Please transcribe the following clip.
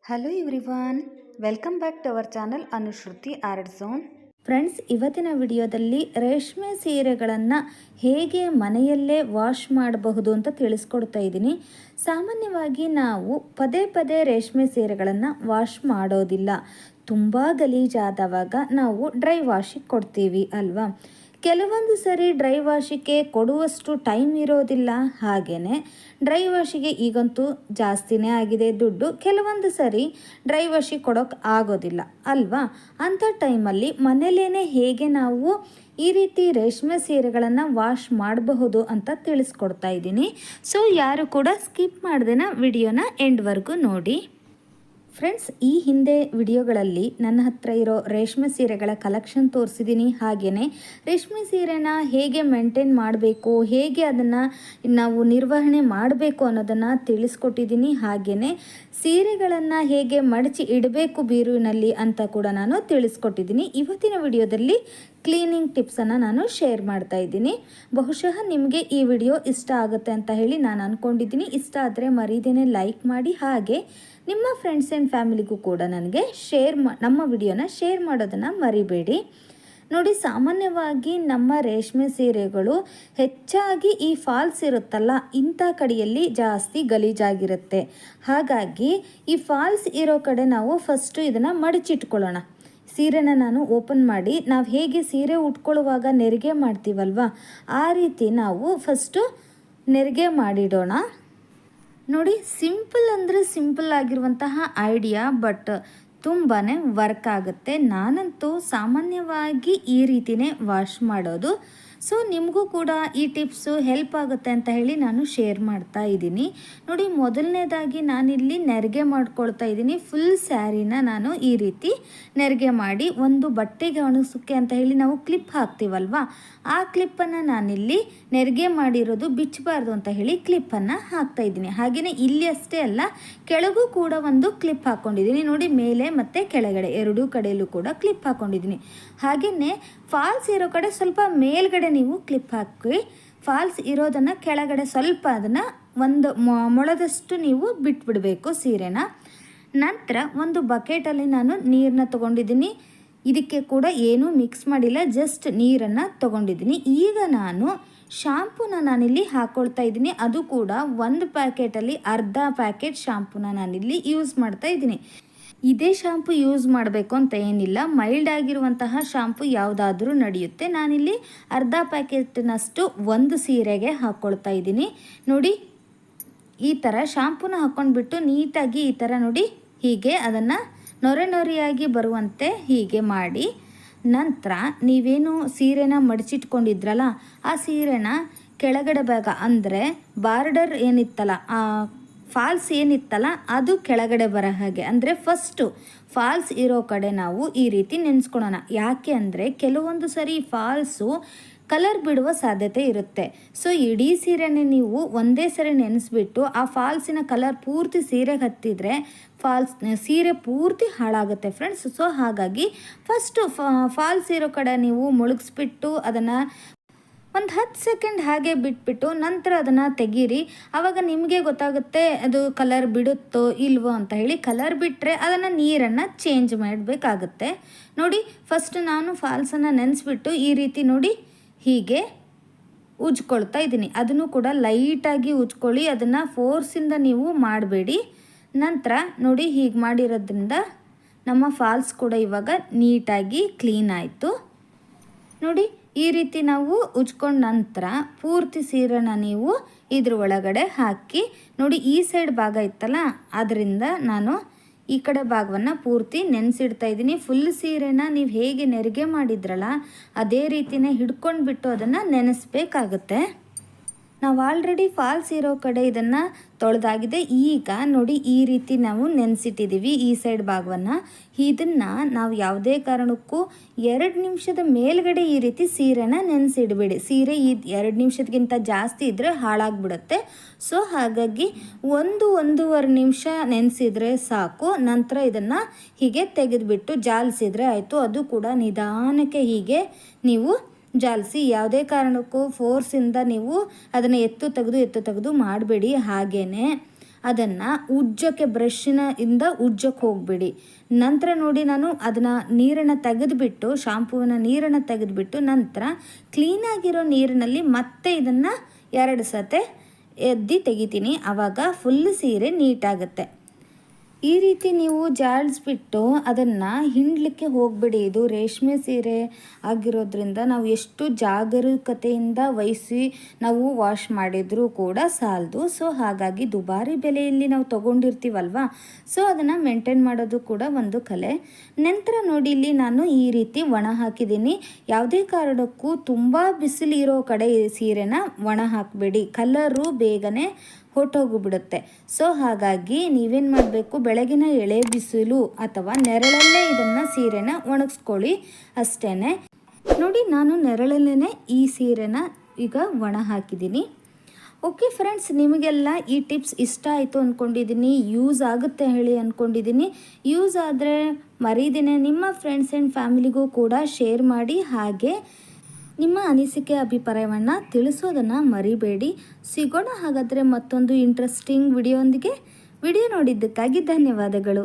Hello everyone, welcome back to our channel Anushruti art zone. Friends, ಇವತ್ತಿನ ವಿಡಿಯೋದಲ್ಲಿ ರೇಷ್ಮೆ ಸೀರೆಗಳನ್ನು ಹೇಗೆ ಮನೆಯಲ್ಲೇ ವಾಶ್ ಮಾಡಬಹುದು ಅಂತ ತಿಳಿಸ್ಕೊಡ್ತಾ ಇದ್ದೀನಿ. ಸಾಮಾನ್ಯವಾಗಿ ನಾವು ಪದೇ ಪದೇ ರೇಷ್ಮೆ ಸೀರೆಗಳನ್ನು ವಾಶ್ ಮಾಡೋದಿಲ್ಲ. ತುಂಬ ಗಲೀಜಾದವಾಗ ನಾವು ಡ್ರೈ ವಾಶಿಗೆ ಕೊಡ್ತೀವಿ ಅಲ್ವಾ. ಕೆಲವೊಂದು ಸರಿ ಡ್ರೈ ವಾಶಿಗೆ ಕೊಡುವಷ್ಟು ಟೈಮ್ ಇರೋದಿಲ್ಲ. ಹಾಗೆಯೇ ಡ್ರೈ ವಾಶಿಗೆ ಈಗಂತೂ ಜಾಸ್ತಿನೇ ಆಗಿದೆ ದುಡ್ಡು. ಕೆಲವೊಂದು ಸರಿ ಡ್ರೈ ವಾಶಿಗೆ ಕೊಡೋಕೆ ಆಗೋದಿಲ್ಲ ಅಲ್ವಾ. ಅಂಥ ಟೈಮಲ್ಲಿ ಮನೇಲೇ ಹೇಗೆ ನಾವು ಈ ರೀತಿ ರೇಷ್ಮೆ ಸೀರೆಗಳನ್ನು ವಾಶ್ ಮಾಡಬಹುದು ಅಂತ ತಿಳಿಸ್ಕೊಡ್ತಾ ಇದ್ದೀನಿ. ಸೊ ಯಾರು ಕೂಡ ಸ್ಕಿಪ್ ಮಾಡ್ದೇನ ವಿಡಿಯೋನ ಎಂಡ್ವರೆಗೂ ನೋಡಿ. ಫ್ರೆಂಡ್ಸ್, ಈ ಹಿಂದೆ ವಿಡಿಯೋಗಳಲ್ಲಿ ನನ್ನ ಹತ್ರ ಇರೋ ರೇಷ್ಮೆ ಸೀರೆಗಳ ಕಲೆಕ್ಷನ್ ತೋರಿಸಿದ್ದೀನಿ. ಹಾಗೆಯೇ ರೇಷ್ಮೆ ಸೀರೆನ ಹೇಗೆ ಮೇಂಟೈನ್ ಮಾಡಬೇಕು, ಹೇಗೆ ಅದನ್ನು ನಾವು ನಿರ್ವಹಣೆ ಮಾಡಬೇಕು ಅನ್ನೋದನ್ನು ತಿಳಿಸ್ಕೊಟ್ಟಿದ್ದೀನಿ. ಹಾಗೆಯೇ ಸೀರೆಗಳನ್ನು ಹೇಗೆ ಮಡಚಿ ಇಡಬೇಕು ಬೀರುವಿನಲ್ಲಿ ಅಂತ ಕೂಡ ನಾನು ತಿಳಿಸ್ಕೊಟ್ಟಿದ್ದೀನಿ. ಇವತ್ತಿನ ವಿಡಿಯೋದಲ್ಲಿ ಕ್ಲೀನಿಂಗ್ ಟಿಪ್ಸನ್ನು ನಾನು ಶೇರ್ ಮಾಡ್ತಾ ಇದ್ದೀನಿ. ಬಹುಶಃ ನಿಮಗೆ ಈ ವಿಡಿಯೋ ಇಷ್ಟ ಆಗುತ್ತೆ ಅಂತ ಹೇಳಿ ನಾನು ಅಂದ್ಕೊಂಡಿದ್ದೀನಿ. ಇಷ್ಟ ಆದರೆ ಮರೀದೇನೆ ಲೈಕ್ ಮಾಡಿ, ಹಾಗೆ ನಿಮ್ಮ ಫ್ರೆಂಡ್ಸ್ ಆ್ಯಂಡ್ ಫ್ಯಾಮಿಲಿಗೂ ಕೂಡ ನನಗೆ ನಮ್ಮ ವಿಡಿಯೋನ ಶೇರ್ ಮಾಡೋದನ್ನು ಮರಿಬೇಡಿ. ನೋಡಿ, ಸಾಮಾನ್ಯವಾಗಿ ನಮ್ಮ ರೇಷ್ಮೆ ಸೀರೆಗಳು ಹೆಚ್ಚಾಗಿ ಈ ಫಾಲ್ಸ್ ಇರುತ್ತಲ್ಲ, ಇಂಥ ಕಡೆಯಲ್ಲಿ ಜಾಸ್ತಿ ಗಲೀಜಾಗಿರುತ್ತೆ. ಹಾಗಾಗಿ ಈ ಫಾಲ್ಸ್ ಇರೋ ಕಡೆ ನಾವು ಫಸ್ಟು ಇದನ್ನು ಮಡಚಿಟ್ಕೊಳ್ಳೋಣ. ಸೀರೆನ ನಾನು ಓಪನ್ ಮಾಡಿ, ನಾವು ಹೇಗೆ ಸೀರೆ ಉಟ್ಕೊಳ್ಳುವಾಗ ನೆರಿಗೆ ಮಾಡ್ತೀವಲ್ವ, ಆ ರೀತಿ ನಾವು ಫಸ್ಟು ನೆರಿಗೆ ಮಾಡಿಡೋಣ. ನೋಡಿ, ಸಿಂಪಲ್ ಅಂದರೆ ಸಿಂಪಲ್ ಆಗಿರುವಂತಹ ಐಡಿಯಾ, ಬಟ್ ತುಂಬಾ ವರ್ಕ್ ಆಗುತ್ತೆ. ನಾನಂತೂ ಸಾಮಾನ್ಯವಾಗಿ ಈ ರೀತಿಯೇ ವಾಶ್ ಮಾಡೋದು. ಸೊ ನಿಮಗೂ ಕೂಡ ಈ ಟಿಪ್ಸು ಹೆಲ್ಪ್ ಆಗುತ್ತೆ ಅಂತ ಹೇಳಿ ನಾನು ಶೇರ್ ಮಾಡ್ತಾ ಇದ್ದೀನಿ. ನೋಡಿ, ಮೊದಲನೇದಾಗಿ ನಾನಿಲ್ಲಿ ನೆರಿಗೆ ಮಾಡ್ಕೊಳ್ತಾ ಇದ್ದೀನಿ. ಫುಲ್ ಸ್ಯಾರಿನ ನಾನು ಈ ರೀತಿ ನೆರಿಗೆ ಮಾಡಿ ಒಂದು ಬಟ್ಟೆಗೆ ಒಣಗಿಸೋಕ್ಕೆ ಅಂತ ಹೇಳಿ ನಾವು ಕ್ಲಿಪ್ ಹಾಕ್ತೀವಲ್ವ, ಆ ಕ್ಲಿಪ್ಪನ್ನು ನಾನಿಲ್ಲಿ ನೆರಿಗೆ ಮಾಡಿರೋದು ಬಿಚ್ಚಬಾರ್ದು ಅಂತ ಹೇಳಿ ಕ್ಲಿಪ್ಪನ್ನು ಹಾಕ್ತಾ ಇದ್ದೀನಿ. ಹಾಗೆಯೇ ಇಲ್ಲಿ ಅಷ್ಟೇ ಅಲ್ಲ, ಕೆಳಗೂ ಕೂಡ ಒಂದು ಕ್ಲಿಪ್ ಹಾಕ್ಕೊಂಡಿದ್ದೀನಿ. ನೋಡಿ, ಮೇಲೆ ಮತ್ತು ಕೆಳಗಡೆ ಎರಡೂ ಕಡೆಯಲ್ಲೂ ಕೂಡ ಕ್ಲಿಪ್ ಹಾಕ್ಕೊಂಡಿದ್ದೀನಿ. ಹಾಗೆಯೇ ಫಾಲ್ಸ್ ಇರೋ ಕಡೆ ಸ್ವಲ್ಪ ಮೇಲ್ಗಡೆ ನೀವು ಕ್ಲಿಪ್ ಹಾಕಿ, ಫಾಲ್ಸ್ ಇರೋದನ್ನು ಕೆಳಗಡೆ ಸ್ವಲ್ಪ ಅದನ್ನು ಒಂದು ಮೊಳದಷ್ಟು ನೀವು ಬಿಟ್ಬಿಡಬೇಕು ಸೀರೆನ. ನಂತರ ಒಂದು ಬಕೆಟಲ್ಲಿ ನಾನು ನೀರನ್ನ ತೊಗೊಂಡಿದ್ದೀನಿ. ಇದಕ್ಕೆ ಕೂಡ ಏನೂ ಮಿಕ್ಸ್ ಮಾಡಿಲ್ಲ, ಜಸ್ಟ್ ನೀರನ್ನು ತೊಗೊಂಡಿದ್ದೀನಿ. ಈಗ ನಾನು ಶಾಂಪೂನ ನಾನಿಲ್ಲಿ ಹಾಕ್ಕೊಳ್ತಾ ಇದ್ದೀನಿ. ಅದು ಕೂಡ ಒಂದು ಪ್ಯಾಕೆಟಲ್ಲಿ ಅರ್ಧ ಪ್ಯಾಕೆಟ್ ಶಾಂಪೂನ ನಾನಿಲ್ಲಿ ಯೂಸ್ ಮಾಡ್ತಾ ಇದ್ದೀನಿ. ಇದೇ ಶಾಂಪು ಯೂಸ್ ಮಾಡಬೇಕು ಅಂತ ಏನಿಲ್ಲ, ಮೈಲ್ಡ್ ಆಗಿರುವಂತಹ ಶಾಂಪು ಯಾವುದಾದ್ರೂ ನಡೆಯುತ್ತೆ. ನಾನಿಲ್ಲಿ ಅರ್ಧ ಪ್ಯಾಕೆಟ್ನಷ್ಟು ಒಂದು ಸೀರೆಗೆ ಹಾಕ್ಕೊಳ್ತಾ ಇದ್ದೀನಿ. ನೋಡಿ, ಈ ಥರ ಶಾಂಪೂನ ಹಾಕ್ಕೊಂಡ್ಬಿಟ್ಟು ನೀಟಾಗಿ ಈ ಥರ ನೋಡಿ ಹೀಗೆ ಅದನ್ನು ನೊರೆಯಾಗಿ ಬರುವಂತೆ ಹೀಗೆ ಮಾಡಿ, ನಂತರ ನೀವೇನು ಸೀರೆನ ಮಡಚಿಟ್ಕೊಂಡಿದ್ರಲ್ಲ, ಆ ಸೀರೆನ ಕೆಳಗಡೆ ಭಾಗ ಅಂದರೆ ಬಾರ್ಡರ್ ಏನಿತ್ತಲ್ಲ, ಆ ಫಾಲ್ಸ್ ಏನಿತ್ತಲ್ಲ ಅದು ಕೆಳಗಡೆ ಬರೋ ಹಾಗೆ, ಅಂದರೆ ಫಸ್ಟು ಫಾಲ್ಸ್ ಇರೋ ಕಡೆ ನಾವು ಈ ರೀತಿ ನೆನೆಸ್ಕೊಳ್ಳೋಣ. ಯಾಕೆ ಅಂದರೆ ಕೆಲವೊಂದು ಸರಿ ಫಾಲ್ಸು ಕಲರ್ ಬಿಡುವ ಸಾಧ್ಯತೆ ಇರುತ್ತೆ. ಸೊ ಇಡೀ ಸೀರೆನೇ ನೀವು ಒಂದೇ ಸರಿ ನೆನೆಸ್ಬಿಟ್ಟು ಆ ಫಾಲ್ಸಿನ ಕಲರ್ ಪೂರ್ತಿ ಸೀರೆಗೆ ಹತ್ತಿದ್ರೆ ಸೀರೆ ಪೂರ್ತಿ ಹಾಳಾಗುತ್ತೆ ಫ್ರೆಂಡ್ಸ್. ಸೊ ಹಾಗಾಗಿ ಫಸ್ಟು ಫಾಲ್ಸ್ ಇರೋ ಕಡೆ ನೀವು ಮುಳುಗಿಸ್ಬಿಟ್ಟು ಅದನ್ನು ಒಂದು 10 ಸೆಕೆಂಡ್ ಹಾಗೆ ಬಿಟ್ಬಿಟ್ಟು ನಂತರ ಅದನ್ನು ತೆಗೀರಿ. ಆವಾಗ ನಿಮಗೆ ಗೊತ್ತಾಗುತ್ತೆ ಅದು ಕಲರ್ ಬಿಡುತ್ತೋ ಇಲ್ವೋ ಅಂತ ಹೇಳಿ. ಕಲರ್ ಬಿಟ್ಟರೆ ಅದನ್ನು ನೀರನ್ನು ಚೇಂಜ್ ಮಾಡಬೇಕಾಗುತ್ತೆ. ನೋಡಿ, ಫಸ್ಟ್ ನಾನು ಫಾಲ್ಸನ್ನು ನೆನೆಸ್ಬಿಟ್ಟು ಈ ರೀತಿ ನೋಡಿ ಹೀಗೆ ಉಜ್ಕೊಳ್ತಾ ಇದ್ದೀನಿ. ಅದನ್ನು ಕೂಡ ಲೈಟಾಗಿ ಉಜ್ಕೊಳ್ಳಿ, ಅದನ್ನು ಫೋರ್ಸಿಂದ ನೀವು ಮಾಡಬೇಡಿ. ನಂತರ ನೋಡಿ, ಹೀಗೆ ಮಾಡಿರೋದ್ರಿಂದ ನಮ್ಮ ಫಾಲ್ಸ್ ಕೂಡ ಇವಾಗ ನೀಟಾಗಿ ಕ್ಲೀನ್ ಆಯಿತು. ನೋಡಿ, ಈ ರೀತಿ ನಾವು ಉಜ್ಕೊಂಡ ನಂತರ ಪೂರ್ತಿ ಸೀರೆನ ನೀವು ಇದ್ರ ಒಳಗಡೆ ಹಾಕಿ, ನೋಡಿ ಈ ಸೈಡ್ ಭಾಗ ಇತ್ತಲ್ಲ, ಅದರಿಂದ ನಾನು ಈ ಕಡೆ ಭಾಗವನ್ನು ಪೂರ್ತಿ ನೆನೆಸಿಡ್ತಾ ಇದ್ದೀನಿ. ಫುಲ್ ಸೀರೆನ ನೀವು ಹೇಗೆ ನೆರಿಗೆ ಮಾಡಿದ್ರಲ್ಲ ಅದೇ ರೀತಿಯೇ ಹಿಡ್ಕೊಂಡ್ಬಿಟ್ಟು ಅದನ್ನು ನೆನೆಸ್ಬೇಕಾಗುತ್ತೆ. ನಾವು ಆಲ್ರೆಡಿ ಫಾಲ್ಸ್ ಇರೋ ಕಡೆ ಇದನ್ನು ತೊಳೆದಾಗಿದೆ. ಈಗ ನೋಡಿ ಈ ರೀತಿ ನಾವು ನೆನೆಸಿಟ್ಟಿದ್ದೀವಿ ಈ ಸೈಡ್ ಭಾಗವನ್ನು. ಇದನ್ನು ನಾವು ಯಾವುದೇ ಕಾರಣಕ್ಕೂ 2 ನಿಮಿಷದ ಮೇಲ್ಗಡೆ ಈ ರೀತಿ ಸೀರೆನ ನೆನೆಸಿಡಬೇಡಿ. ಸೀರೆ 2 ನಿಮಿಷಕ್ಕಿಂತ ಜಾಸ್ತಿ ಇದ್ದರೆ ಹಾಳಾಗಿಬಿಡುತ್ತೆ. ಸೊ ಹಾಗಾಗಿ 1-1.5 ನಿಮಿಷ ನೆನೆಸಿದ್ರೆ ಸಾಕು. ನಂತರ ಇದನ್ನು ಹೀಗೆ ತೆಗೆದುಬಿಟ್ಟು ಜಾಲಿಸಿದ್ರೆ ಆಯಿತು. ಅದು ಕೂಡ ನಿಧಾನಕ್ಕೆ ಹೀಗೆ ನೀವು ಜಾಲಿಸಿ, ಯಾವುದೇ ಕಾರಣಕ್ಕೂ ಫೋರ್ಸಿಂದ ನೀವು ಅದನ್ನು ಎತ್ತು ತೆಗೆದು ಮಾಡಬೇಡಿ. ಹಾಗೆಯೇ ಅದನ್ನು ಉಜ್ಜಕ್ಕೆ ಇಂದ ಉಜ್ಜಕ್ಕೆ ಹೋಗ್ಬಿಡಿ. ನಂತರ ನೋಡಿ ನಾನು ಅದನ್ನು ನೀರನ್ನು ತೆಗೆದುಬಿಟ್ಟು ಶಾಂಪೂವಿನ ನೀರನ್ನು ತೆಗೆದುಬಿಟ್ಟು ನಂತರ ಕ್ಲೀನಾಗಿರೋ ನೀರಿನಲ್ಲಿ ಮತ್ತೆ ಇದನ್ನು 2 ಸತೆ ಎದ್ದು ತೆಗಿತೀನಿ. ಆವಾಗ ಫುಲ್ ಸೀರೆ ನೀಟಾಗುತ್ತೆ. ಈ ರೀತಿ ನೀವು ಜಾಡಿಸ್ಬಿಟ್ಟು ಅದನ್ನು ಹಿಂಡಲಿಕ್ಕೆ ಹೋಗ್ಬಿಡಿ. ಇದು ರೇಷ್ಮೆ ಸೀರೆ ಆಗಿರೋದ್ರಿಂದ ನಾವು ಎಷ್ಟು ಜಾಗರೂಕತೆಯಿಂದ ವಹಿಸಿ ನಾವು ವಾಶ್ ಮಾಡಿದರೂ ಕೂಡ ಸಾಲದು. ಸೊ ಹಾಗಾಗಿ ದುಬಾರಿ ಬೆಲೆಯಲ್ಲಿ ನಾವು ತೊಗೊಂಡಿರ್ತೀವಲ್ವ, ಸೊ ಅದನ್ನು ಮೇಂಟೈನ್ ಮಾಡೋದು ಕೂಡ ಒಂದು ಕಲೆ. ನಂತರ ನೋಡಿ ಇಲ್ಲಿ ನಾನು ಈ ರೀತಿ ಒಣ ಹಾಕಿದ್ದೀನಿ. ಯಾವುದೇ ಕಾರಣಕ್ಕೂ ತುಂಬ ಬಿಸಿಲಿರೋ ಕಡೆ ಸೀರೆನ ಒಣ ಹಾಕಬೇಡಿ, ಕಲರು ಬೇಗನೆ ಹೊಟ್ಟೋಗಿಬಿಡುತ್ತೆ. ಸೊ ಹಾಗಾಗಿ ನೀವೇನು ಮಾಡಬೇಕು, ಬೆಳಗಿನ ಎಳೆ ಬಿಸಿಲು ಅಥವಾ ನೆರಳಲ್ಲೇ ಇದನ್ನು ಸೀರೆನ ಒಣಗಿಸ್ಕೊಳ್ಳಿ ಅಷ್ಟೇ. ನೋಡಿ ನಾನು ನೆರಳಲ್ಲೇ ಈ ಸೀರೆನ ಈಗ ಒಣ ಹಾಕಿದ್ದೀನಿ. ಓಕೆ ಫ್ರೆಂಡ್ಸ್, ನಿಮಗೆಲ್ಲ ಈ ಟಿಪ್ಸ್ ಇಷ್ಟ ಆಯಿತು ಅಂದ್ಕೊಂಡಿದ್ದೀನಿ, ಯೂಸ್ ಆಗುತ್ತೆ ಹೇಳಿ ಅಂದ್ಕೊಂಡಿದ್ದೀನಿ. ಯೂಸ್ ಆದರೆ ಮರೀದೇನೆ ನಿಮ್ಮ ಫ್ರೆಂಡ್ಸ್ ಆ್ಯಂಡ್ ಫ್ಯಾಮಿಲಿಗೂ ಕೂಡ ಶೇರ್ ಮಾಡಿ. ಹಾಗೆ ನಿಮ್ಮ ಅನಿಸಿಕೆ ಅಭಿಪ್ರಾಯವನ್ನು ತಿಳಿಸೋದನ್ನು ಮರಿಬೇಡಿ. ಸಿಗೋಣ ಹಾಗಾದರೆ ಮತ್ತೊಂದು ಇಂಟ್ರೆಸ್ಟಿಂಗ್ ವಿಡಿಯೋ ನೋಡಿದ್ದಕ್ಕಾಗಿ ಧನ್ಯವಾದಗಳು.